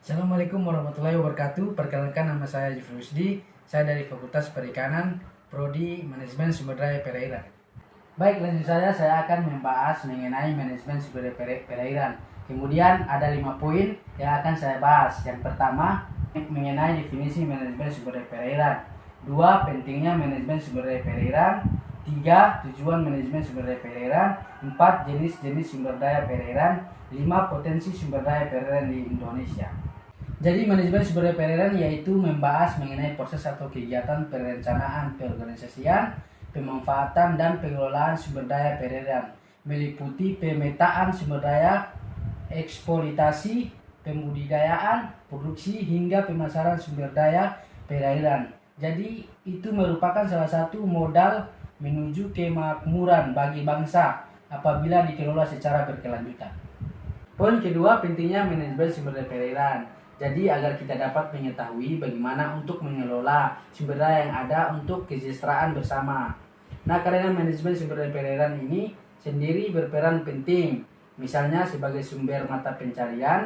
Assalamualaikum warahmatullahi wabarakatuh. Perkenalkan, nama saya Jufri Rusdi. Saya dari Fakultas Perikanan, Prodi Manajemen Sumber Daya Perairan. Baik, lanjut saya akan membahas mengenai manajemen sumber daya perairan. Kemudian ada 5 poin yang akan saya bahas. Yang pertama, mengenai definisi manajemen sumber daya perairan. 2. Pentingnya manajemen sumber daya perairan. 3. Tujuan manajemen sumber daya perairan. 4. Jenis-jenis sumber daya perairan. 5. Potensi sumber daya perairan di Indonesia. Jadi manajemen sumber daya perairan yaitu membahas mengenai proses atau kegiatan perencanaan, peorganisasian, pemanfaatan dan pengelolaan sumber daya perairan, meliputi pemetaan sumber daya, eksploitasi, pembudidayaan, produksi hingga pemasaran sumber daya perairan. Jadi itu merupakan salah satu modal menuju kemakmuran bagi bangsa apabila dikelola secara berkelanjutan. Poin kedua, pentingnya manajemen sumber daya perairan. Jadi agar kita dapat mengetahui bagaimana untuk mengelola sumber daya yang ada untuk kesejahteraan bersama. Nah, karena manajemen sumber daya perairan ini sendiri berperan penting, misalnya sebagai sumber mata pencarian,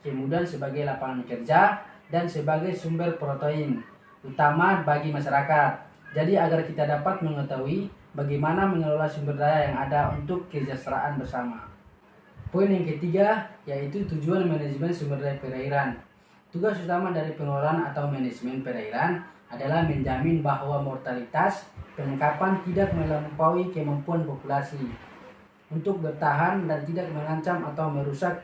kemudian sebagai lapangan kerja, dan sebagai sumber protein utama bagi masyarakat. Jadi agar kita dapat mengetahui bagaimana mengelola sumber daya yang ada untuk kesejahteraan bersama. Poin yang ketiga yaitu tujuan manajemen sumber daya perairan. Tugas utama dari pengelolaan atau manajemen perairan adalah menjamin bahwa mortalitas penangkapan tidak melampaui kemampuan populasi untuk bertahan dan tidak mengancam atau merusak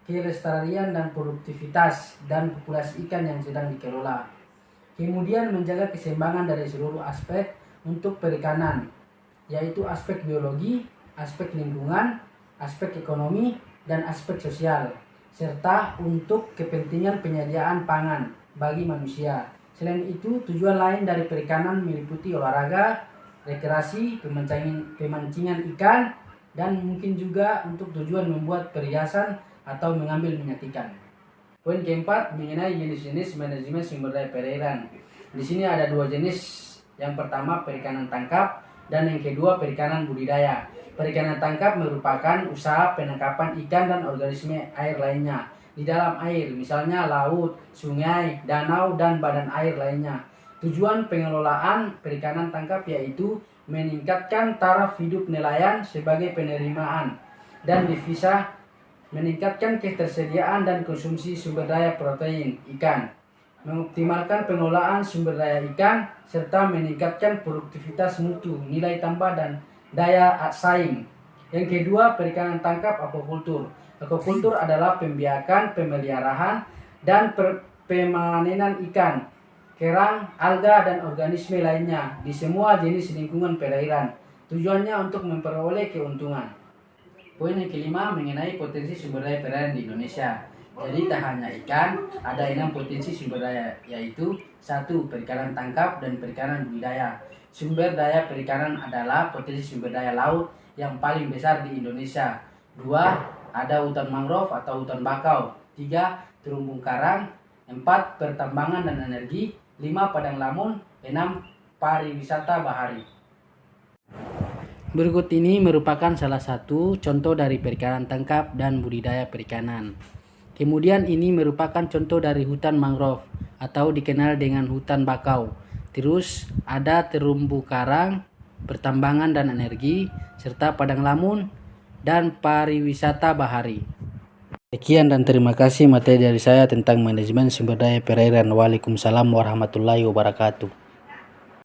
kelestarian dan produktivitas dan populasi ikan yang sedang dikelola. Kemudian menjaga keseimbangan dari seluruh aspek untuk perikanan, yaitu aspek biologi, aspek lingkungan, aspek ekonomi, dan aspek sosial, serta untuk kepentingan penyediaan pangan bagi manusia. Selain itu, tujuan lain dari perikanan meliputi olahraga, rekreasi, pemancingan ikan, dan mungkin juga untuk tujuan membuat perhiasan atau mengambil minyak ikan. Poin keempat, mengenai jenis-jenis manajemen sumber daya perairan. Di sini ada 2 jenis. Yang pertama, perikanan tangkap, dan yang kedua, perikanan budidaya. Perikanan tangkap merupakan usaha penangkapan ikan dan organisme air lainnya di dalam air, misalnya laut, sungai, danau, dan badan air lainnya. Tujuan pengelolaan perikanan tangkap yaitu meningkatkan taraf hidup nelayan sebagai penerimaan dan devisa, meningkatkan ketersediaan dan konsumsi sumber daya protein ikan, mengoptimalkan pengelolaan sumber daya ikan, serta meningkatkan produktivitas mutu, nilai tambah, dan daya saing. Yang kedua, perikanan tangkap aquaculture. Aquaculture adalah pembiakan, pemeliharaan, dan pemanenan ikan, kerang, alga, dan organisme lainnya di semua jenis lingkungan perairan. Tujuannya untuk memperoleh keuntungan. Poin yang kelima, mengenai potensi sumber daya perairan di Indonesia. Jadi tak hanya ikan, ada 6 potensi sumber daya, yaitu 1. Perikanan tangkap dan perikanan budidaya. Sumber daya perikanan adalah potensi sumber daya laut yang paling besar di Indonesia. 2. Ada hutan mangrove atau hutan bakau. 3. Terumbu karang. 4. Pertambangan dan energi. 5. Padang lamun. 6. Pariwisata bahari. Berikut ini merupakan salah satu contoh dari perikanan tangkap dan budidaya perikanan. Kemudian ini merupakan contoh dari hutan mangrove atau dikenal dengan hutan bakau. Terus ada terumbu karang, pertambangan dan energi, serta padang lamun dan pariwisata bahari. Sekian dan terima kasih materi dari saya tentang manajemen sumber daya perairan. Waalaikumsalam warahmatullahi wabarakatuh.